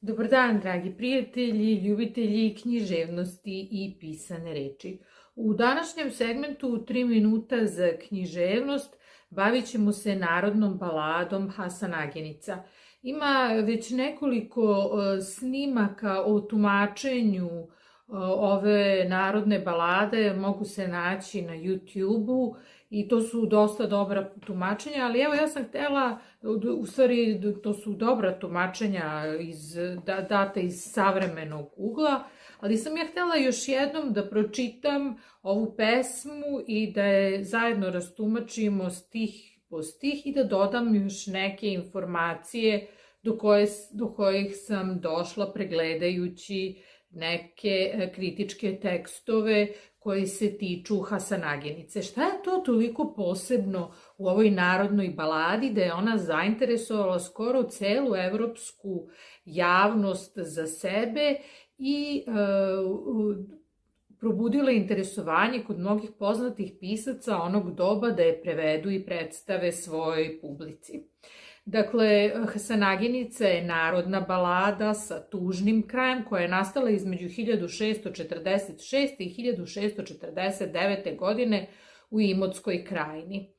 Dobar dan, dragi prijatelji, ljubitelji književnosti i pisane reči. U današnjem segmentu 3 minuta za književnost bavit ćemo se narodnom baladom Hasanaginica. Ima već nekoliko snimaka o tumačenju ove narodne balade, mogu se naći na YouTube-u i to su dosta dobra tumačenja, ali evo ja sam htela, u stvari to su dobra tumačenja data iz savremenog ugla, ali sam ja htela još jednom da pročitam ovu pesmu i da je zajedno rastumačimo stih po stih i da dodam još neke informacije do kojih sam došla pregledajući neke kritičke tekstove koji se tiču Hasanagenice. Šta je to toliko posebno u ovoj narodnoj baladi da je ona zainteresovala skoro celu evropsku javnost za sebe i probudila interesovanje kod mnogih poznatih pisaca onog doba da je prevedu i predstave svojoj publici. Dakle, Hasanaginica je narodna balada sa tužnim krajem koja je nastala između 1646. i 1649. godine u Imotskoj krajini.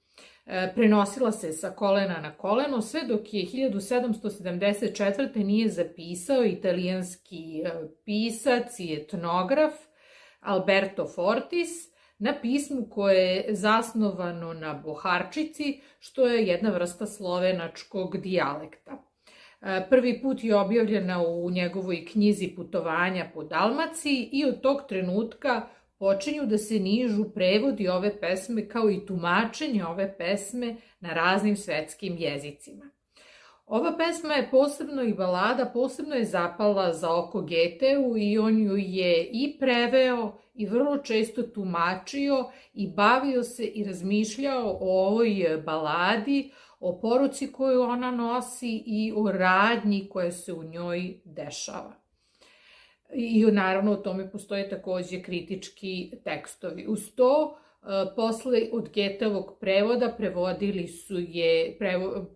Prenosila se sa kolena na koleno sve dok je 1774. nije zapisao italijanski pisac i etnograf Alberto Fortis na pismu koje je zasnovano na boharčici, što je jedna vrsta slovenačkog dijalekta. Prvi put je objavljena u njegovoj knjizi Putovanja po Dalmaciji i od tog trenutka počinju da se nižu prevodi ove pesme kao i tumačenje ove pesme na raznim svetskim jezicima. Ova pesma je posebno i balada, posebno je zapala za oko Geteu i on ju je i preveo i vrlo često tumačio i bavio se i razmišljao o ovoj baladi, o poruci koju ona nosi i o radnji koja se u njoj dešava. I naravno o tome postoje takođe kritički tekstovi. Uz to, posle od Geteovog prevoda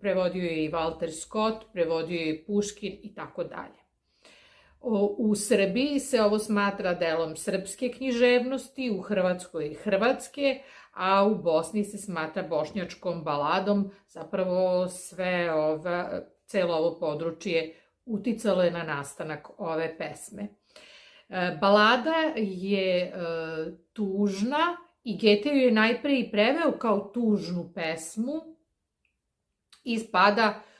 prevodio je i Walter Scott, prevodio je Puškin i tako dalje. U Srbiji se ovo smatra delom srpske književnosti, u Hrvatskoj hrvatske, a u Bosni se smatra bošnjačkom baladom. Zapravo celo ovo područje uticalo je na nastanak ove pesme. Balada je tužna i Geteu je najpre i preveo kao tužnu pesmu.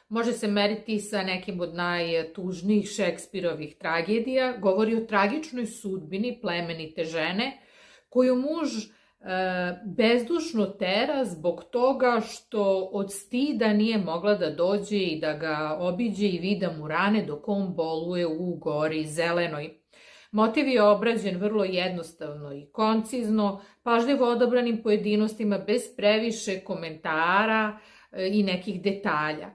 Može se meriti sa nekim od najtužnijih Šekspirovih tragedija. Govori o tragičnoj sudbini plemenite žene koju muž bezdušno tera zbog toga što od stida nije mogla da dođe i da ga obiđe i vida mu rane dok on boluje u gori Zelenoj. Motiv je obrađen vrlo jednostavno i koncizno, pažljivo odabranim pojedinostima bez previše komentara i nekih detalja.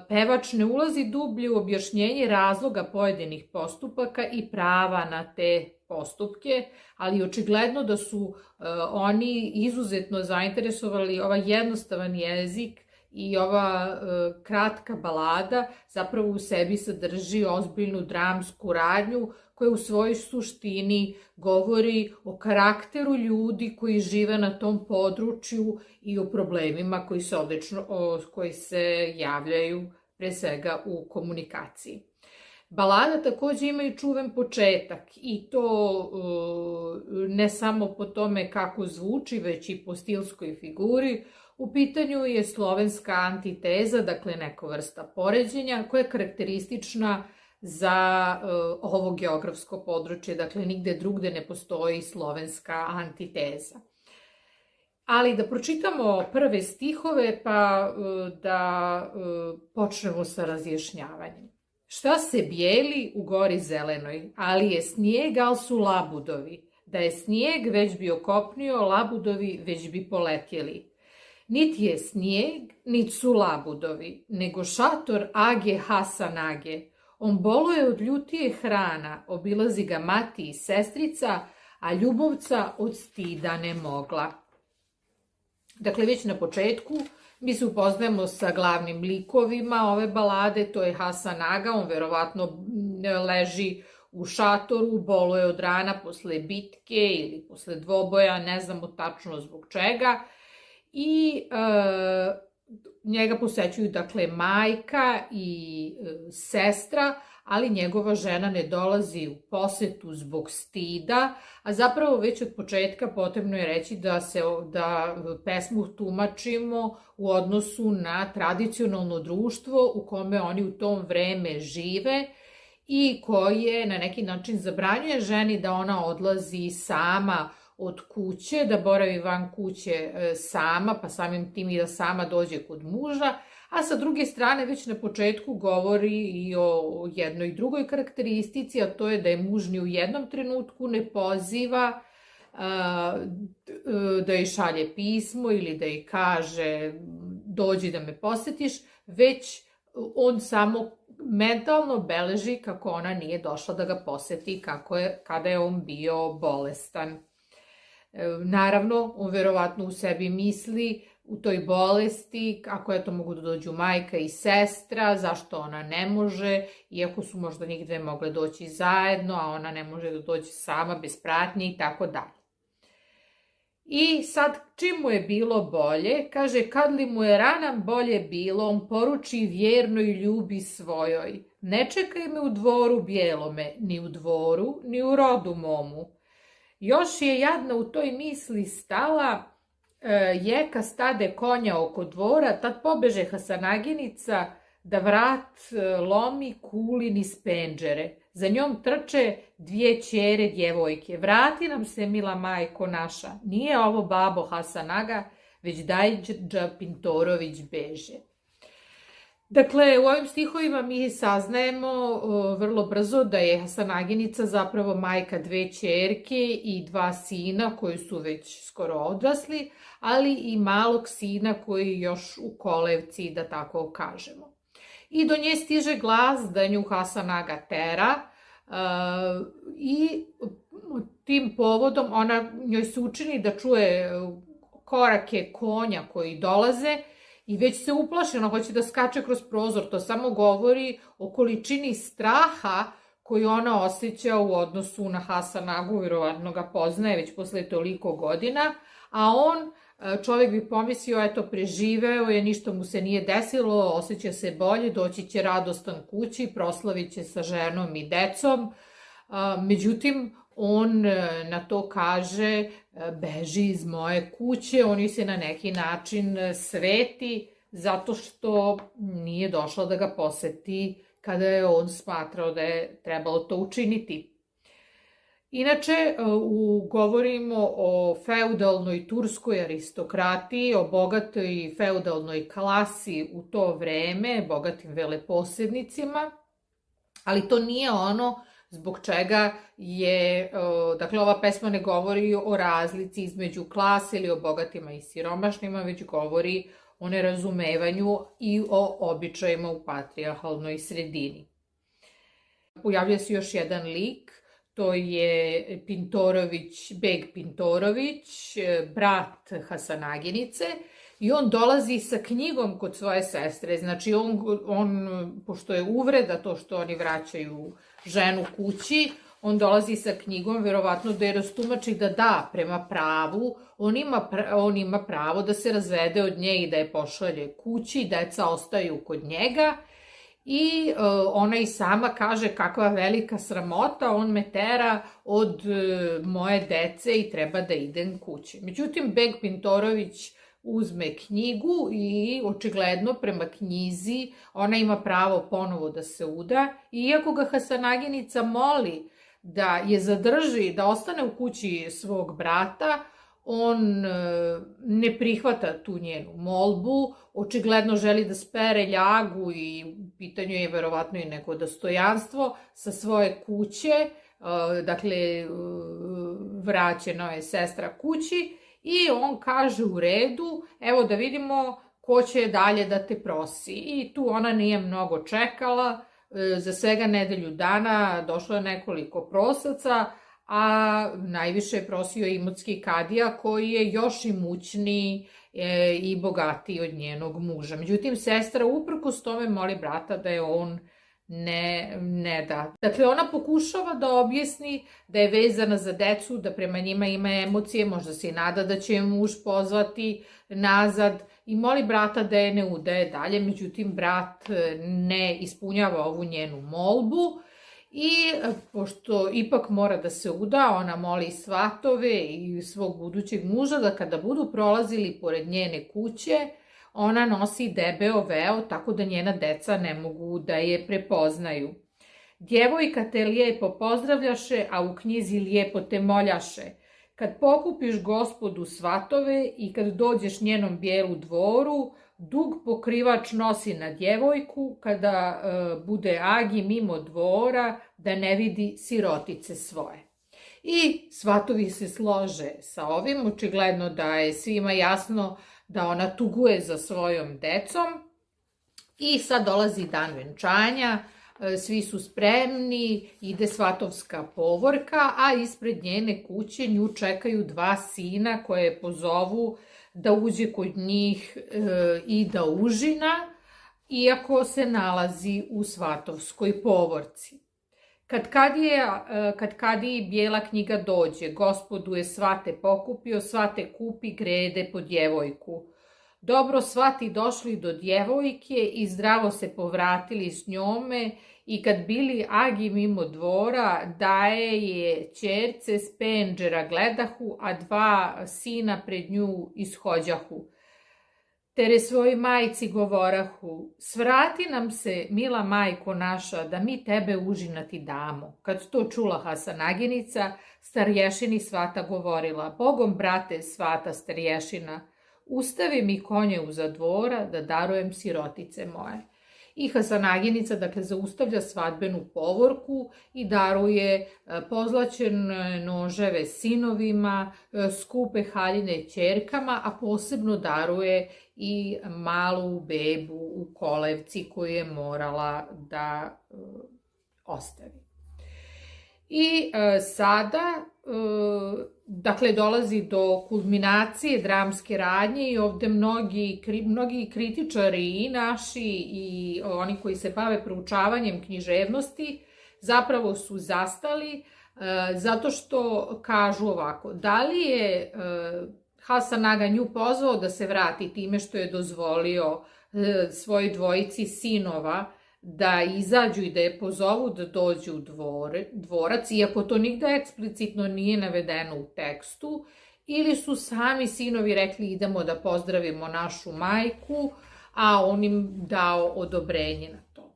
Pevač ne ulazi dublje u objašnjenje razloga pojedinih postupaka i prava na te postupke, ali očigledno da su oni izuzetno zainteresovali ovaj jednostavan jezik i ova kratka balada zapravo u sebi sadrži ozbiljnu dramsku radnju koja u svojoj suštini govori o karakteru ljudi koji žive na tom području i o problemima koji se javljaju pre svega u komunikaciji. Balada takođe ima i čuven početak i to ne samo po tome kako zvuči, već i po stilskoj figuri. U pitanju je slovenska antiteza, dakle neka vrsta poređenja koja je karakteristična za ovo geografsko područje, dakle nigde drugde ne postoji slovenska antiteza. Ali da pročitamo prve stihove pa da počnemo sa razjašnjavanjem. Šta se bijeli u gori zelenoj, ali je snijeg, al su labudovi. Da je snijeg već bi okopnio, labudovi već bi poletjeli. Niti je snijeg, niti su labudovi, nego šator Age Hasanage. On boluje od ljutije hrana, obilazi ga mati i sestrica, a ljubovca od stida ne mogla. Dakle, već na početku mi se upoznajemo sa glavnim likovima ove balade, to je Hasan Aga, on verovatno leži u šatoru, boluje od rana posle bitke ili posle dvoboja, ne znamo tačno zbog čega. I njega posećuju, dakle, majka i sestra, ali njegova žena ne dolazi u posetu zbog stida, a zapravo već od početka potrebno je reći da pesmu tumačimo u odnosu na tradicionalno društvo u kome oni u tom vreme žive i koje na neki način zabranjuje ženi da ona odlazi sama od kuće, da boravi van kuće sama, pa samim tim i da sama dođe kod muža, a sa druge strane već na početku govori i o jednoj drugoj karakteristici, a to je da je muž ni u jednom trenutku ne poziva da joj šalje pismo ili da joj kaže dođi da me posetiš, već on samo mentalno beleži kako ona nije došla da ga poseti kada je on bio bolestan. Naravno, on verovatno u sebi misli u toj bolesti, kako je to mogu da dođu majka i sestra, zašto ona ne može, iako su možda njih dve mogle doći zajedno, a ona ne može da dođe sama, bez pratnje i tako dalje. I sad, čim mu je bilo bolje, kaže, kad li mu je rana bolje bilo, on poruči vjernoj ljubi svojoj. Ne čekaj me u dvoru bijelome, ni u dvoru, ni u rodu momu. Još je jadna u toj misli stala, jeka stade konja oko dvora, tad pobeže Hasanaginica da vrat lomi kulin iz penđere. Za njom trče dvije ćere djevojke. Vrati nam se, mila majko naša, nije ovo babo Hasanaga, već Dajđa Pintorović beže. Dakle, u ovim stihovima mi saznajemo vrlo brzo da je Hasanaginica zapravo majka dve ćerke i dva sina koji su već skoro odrasli, ali i malog sina koji je još u kolevci, da tako kažemo. I do nje stiže glas da nju Hasanaga tera i tim povodom njoj se učini da čuje korake konja koji dolaze i već se uplaši, ona hoće da skače kroz prozor. To samo govori o količini straha koju ona osjeća u odnosu na Hasanagu, vjerovatno ga poznaje već posle toliko godina, a on, čovjek bi pomislio, eto, preživeo je, ništa mu se nije desilo, osjeća se bolje, doći će radostan kući, proslavit će sa ženom i decom. Međutim, on na to kaže, beži iz moje kuće, on joj se na neki način sveti zato što nije došla da ga poseti kada je on smatrao da je trebalo to učiniti. Inače, govorimo o feudalnoj turskoj aristokratiji, o bogatoj feudalnoj klasi u to vreme, bogatim veleposjednicima, ali to nije ono zbog čega je, dakle, ova pesma ne govori o razlici između klase ili o bogatima i siromašnima, već govori o nerazumevanju i o običajima u patrijarhalnoj sredini. Pojavlja se još jedan lik, to je Beg Pintorović, brat Hasanaginice, i on dolazi sa knjigom kod svoje sestre. Znači, on pošto je uvreda to što oni vraćaju ženu kući, on dolazi sa knjigom, verovatno da je rastumači da prema pravu, on ima pravo da se razvede od nje i da je pošalje kući, deca ostaju kod njega. I ona i sama kaže kakva velika sramota, on me tera od moje dece i treba da idem kući. Međutim, Beg Pintorović uzme knjigu i očigledno prema knjizi ona ima pravo ponovo da se uda. Iako ga Hasanaginica moli da je zadrži, da ostane u kući svog brata, on ne prihvata tu njenu molbu, očigledno želi da spere ljagu i u pitanju je verovatno i neko dostojanstvo sa svoje kuće, dakle vraćena je sestra kući i on kaže u redu, evo da vidimo ko će dalje da te prosi. I tu ona nije mnogo čekala, za svega nedelju dana došlo je nekoliko prosaca, a najviše je prosio imotski kadija koji je još imućniji i bogatiji od njenog muža. Međutim, sestra uprkos tome moli brata da je on ne da. Dakle, ona pokušava da objasni da je vezana za decu, da prema njima ima emocije, možda se i nada da će je muž pozvati nazad i moli brata da je ne udaje dalje, međutim brat ne ispunjava ovu njenu molbu i pošto ipak mora da se uda, ona moli svatove i svog budućeg muža da kada budu prolazili pored njene kuće, ona nosi debeo veo tako da njena deca ne mogu da je prepoznaju. Djevojka te lijepo pozdravljaše, a u knjizi lijepo te moljaše. Kad pokupiš gospodu svatove i kad dođeš njenom bijelu dvoru, dug pokrivač nosi na djevojku, kada bude agi mimo dvora, da ne vidi sirotice svoje. I svatovi se slože sa ovim, očigledno da je svima jasno da ona tuguje za svojom decom. I sad dolazi dan venčanja, svi su spremni, ide svatovska povorka, a ispred njene kuće nju čekaju dva sina koje pozovu da uđe kod njih i da užina, iako se nalazi u svatovskoj povorci. Kad kadiji bijela knjiga dođe, gospodu je svate pokupio, svate kupi grede po djevojku. Dobro svati došli do djevojke i zdravo se povratili s njome i kad bili agi mimo dvora, daje je ćerce s penđera gledahu, a dva sina pred nju ishođahu. Tere svoj majci govorahu, svrati nam se, mila majko naša, da mi tebe užinati damo. Kad to čula Hasanaginica, starješini svata govorila, Bogom brate svata starješina, ustavi mi konje uza dvora da darujem sirotice moje. I Hasanaginica, dakle, zaustavlja svadbenu povorku i daruje pozlaćene noževe sinovima, skupe haljine ćerkama, a posebno daruje i malu bebu u kolevci koju je morala da ostavi. I sada, dakle, dolazi do kulminacije dramske radnje i ovde mnogi kritičari i naši i oni koji se bave proučavanjem književnosti zapravo su zastali zato što kažu ovako, da li je Hasan Aga nju pozvao da se vrati time što je dozvolio svojoj dvojici sinova da izađu i da je pozovu da dođu u dvorac, iako to nigde eksplicitno nije navedeno u tekstu, ili su sami sinovi rekli idemo da pozdravimo našu majku, a on im dao odobrenje na to.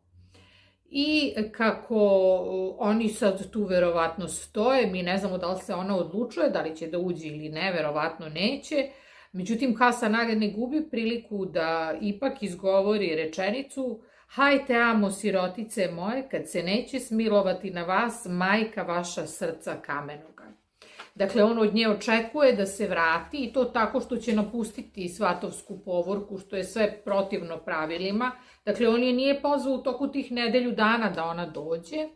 I kako oni sad tu verovatno stoje, mi ne znamo da li se ona odlučuje, da li će da uđe ili ne, verovatno neće. Međutim, Hasan Aga ne gubi priliku da ipak izgovori rečenicu hajte amo sirotice moje, kad se neće smilovati na vas majka vaša srca kamenoga. Dakle, on od nje očekuje da se vrati i to tako što će napustiti svatovsku povorku, što je sve protivno pravilima. Dakle, on je nije pozvao u toku tih nedelju dana da ona dođe.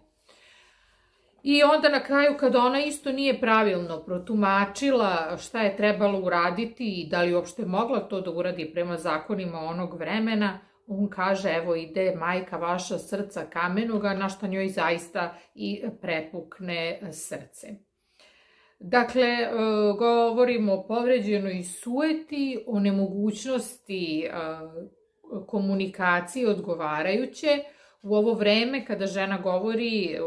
I onda na kraju, kada ona isto nije pravilno protumačila šta je trebalo uraditi i da li uopšte mogla to da uradi prema zakonima onog vremena, on kaže, evo ide majka vaša srca kamenoga, na što njoj zaista i prepukne srce. Dakle, govorimo o povređenoj sueti, o nemogućnosti komunikacije odgovarajuće. U ovo vreme kada žena govori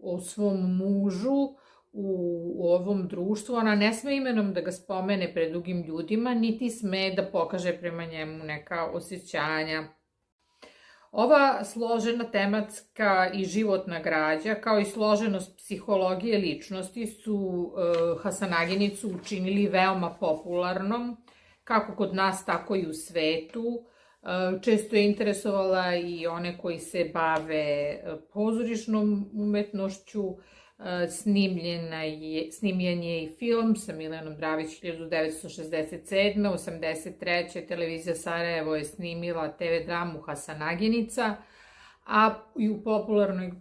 o svom mužu u ovom društvu, ona ne sme imenom da ga spomene pred drugim ljudima, niti sme da pokaže prema njemu neka osjećanja. Ova složena tematska i životna građa, kao i složenost psihologije ličnosti su Hasanaginicu učinili veoma popularnom, kako kod nas, tako i u svetu. Često je interesovala i one koji se bave pozorišnom umetnošću, snimljen je i film sa Milanom Dravić 1967. 1983. Televizija Sarajevo je snimila TV dramu Hasanaginica, a i u popularnoj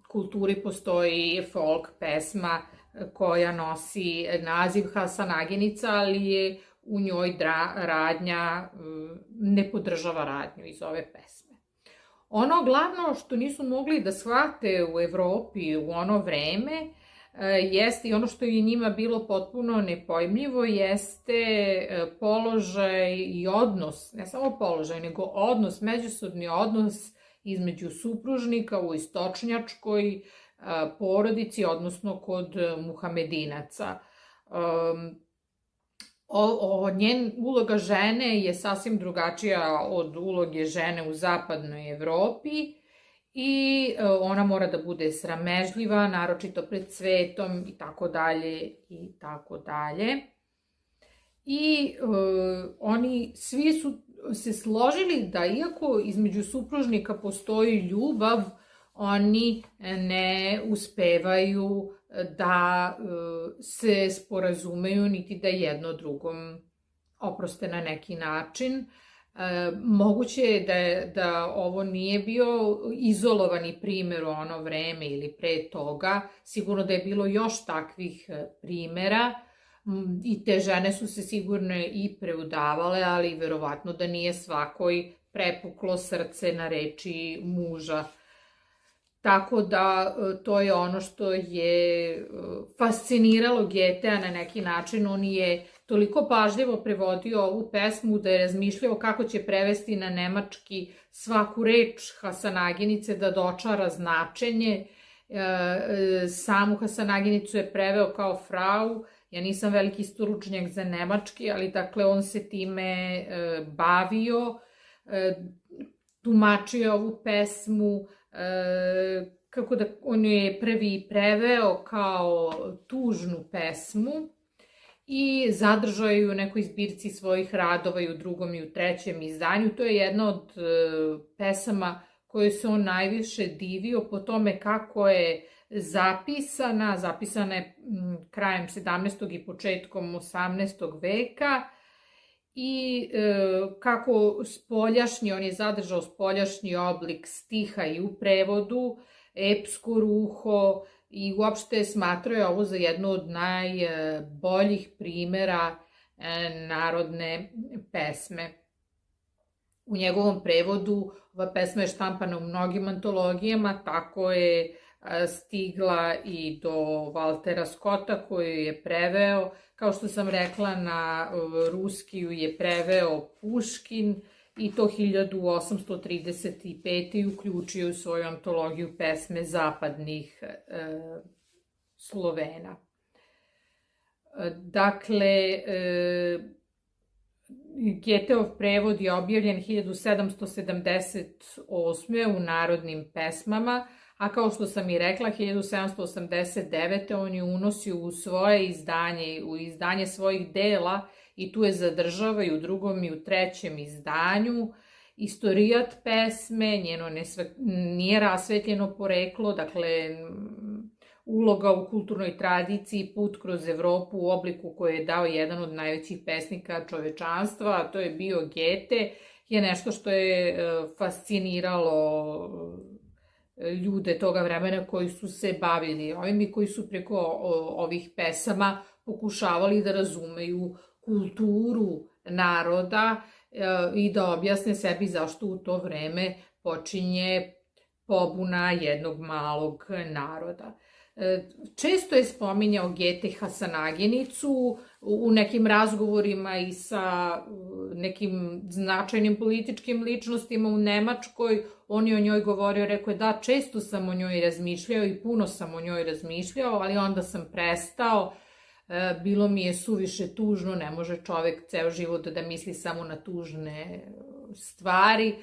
kulturi postoji folk pesma koja nosi naziv Hasanaginica, ali je u njoj radnja ne podržava radnju iz ove pesme. Ono glavno što nisu mogli da shvate u Evropi u ono vreme jeste, i ono što je njima bilo potpuno nepojmljivo, jeste položaj i odnos, ne samo položaj, nego odnos, međusobni odnos između supružnika u istočnjačkoj porodici, odnosno kod Muhamedinaca. Njen uloga žene je sasvim drugačija od uloge žene u zapadnoj Evropi i ona mora da bude sramežljiva, naročito pred svetom i tako dalje i tako dalje. I oni svi su se složili da iako između supružnika postoji ljubav, oni ne uspevaju da se sporazumeju niti da jedno drugom oproste na neki način. Moguće je da ovo nije bio izolovani primer u ono vreme ili pre toga. Sigurno da je bilo još takvih primera i te žene su se sigurno i preudavale, ali verovatno da nije svakoj prepuklo srce na reči muža. Tako da to je ono što je fasciniralo Getea na neki način. On je toliko pažljivo prevodio ovu pesmu da je razmišljao kako će prevesti na nemački svaku reč Hasanaginice da dočara značenje. Samu Hasanaginicu je preveo kao frau. Ja nisam veliki stručnjak za nemački, ali dakle on se time bavio, tumačio ovu pesmu, kako da on je prvi preveo kao tužnu pesmu i zadržao je u nekoj zbirci svojih radova i u drugom i u trećem izdanju. To je jedna od pesama koju se on najviše divio po tome kako je zapisana je krajem 17. i početkom 18. veka i kako spoljašnji, on je zadržao spoljašnji oblik stiha i u prevodu, epsko ruho i uopšte smatrao je ovo za jednu od najboljih primera narodne pesme. U njegovom prevodu ova pesma je štampana u mnogim antologijama, tako je stigla i do Valtera Scotta koji je preveo. Kao što sam rekla, na ruski ju je preveo Puškin i to 1835. i uključio u svoju antologiju pesme zapadnih Slovena. Dakle, Geteov prevod je objavljen 1778. u Narodnim pesmama, a kao što sam i rekla, 1789. on je unosio u svoje izdanje, u izdanje svojih dela i tu je zadržava i u drugom i u trećem izdanju. Istorijat pesme, njeno nije rasvetljeno poreklo, dakle uloga u kulturnoj tradiciji, put kroz Evropu u obliku koji je dao jedan od najvećih pesnika čovečanstva, a to je bio Gete, je nešto što je fasciniralo ljude toga vremena koji su se bavili ovim i koji su preko ovih pesama pokušavali da razumeju kulturu naroda i da objasne sebi zašto u to vreme počinje pobuna jednog malog naroda. Često je spominjao Gete Hasanaginicu u nekim razgovorima i sa nekim značajnim političkim ličnostima u Nemačkoj. On je o njoj govorio, rekao je da, često sam o njoj razmišljao i puno sam o njoj razmišljao, ali onda sam prestao. Bilo mi je suviše tužno, ne može čovek ceo život da misli samo na tužne stvari.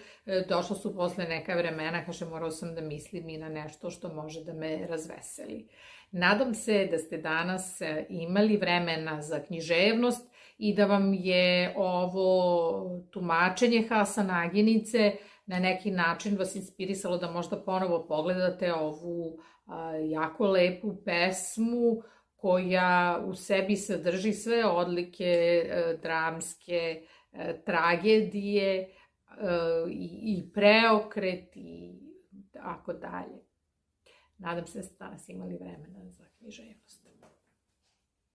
Došla su posle neka vremena, kaže, morao sam da mislim i na nešto što može da me razveseli. Nadam se da ste danas imali vremena za književnost i da vam je ovo tumačenje Hasanaginice na neki način vas inspirisalo da možda ponovo pogledate ovu jako lepu pesmu koja u sebi sadrži sve odlike dramske tragedije i preokret i tako dalje. Nadam se da ste danas imali vremena za književnost.